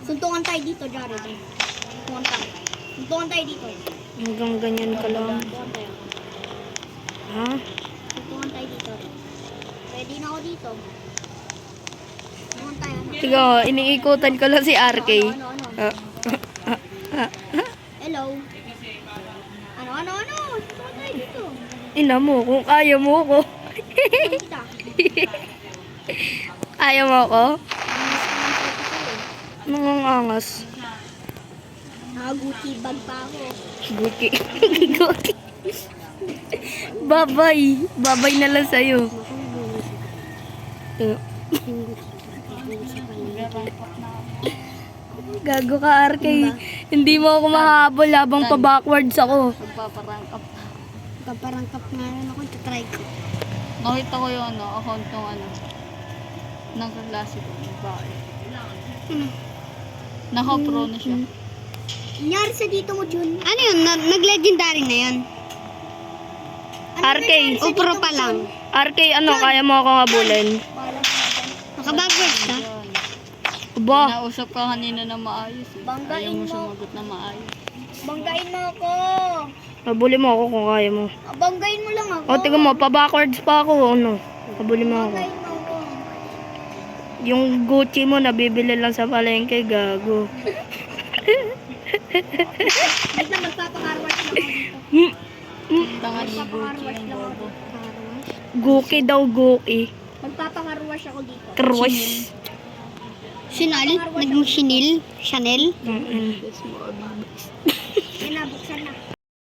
Suntungan tayo dito, Jared. Suntungan tayo. Suntungan tayo dito. Hanggang ganyan ka lang. Suntungan tayo. Ha? Suntungan tayo dito. Ready na ako dito. Suntungan tayo. Tiga, iniikutan ko lang si RK. Ano? Ah. Hello. Ano? Suntungan tayo dito. Ina mo, kung ayaw mo ko. Suntungan kita. Ayaw mo ko? Angas ka ng photo ko eh. Nangangangas. Nakaguti bag pa ako. Guki. Guki. Babay. Babay na lang sa'yo. Gago ka, RK. Hindi mo ako mahabol habang pa-backwards ako. Magpaparangkap. Kaparangkap nga rin ako. Try ko. Nakita ko yung account ng kaklase ko. Bakit? Naka-pro na siya. Nangyari sa dito mo, Jun. Ano yun? Nag-legendary na yun? RK. O pro pa lang? RK, ano, kaya mo akong habulin? Nakabackwards ka? Aba, Nausap ka kanina na maayos. Eh. Banggain Ayaw mo mo. sumagot na maayos. Banggain mo ako. habulin mo ako kung kaya mo. Banggain mo lang ako. O, tingnan mo, pa-backwards pa ako. Ano? Habulin mo ako. Banggain mo ako. Yung Gucci mo, nabibili lang sa palengke, gago. Wait lang, magpapakarwash lang ako dito. Tanga ni Gucci Magpapakarwash yung lang ako bobo. dito. Guki daw, Guki. Magpapakarwash ako dito. Crush. Sinal? Naging Chanel? Mm-mm. Yan na, buksan na.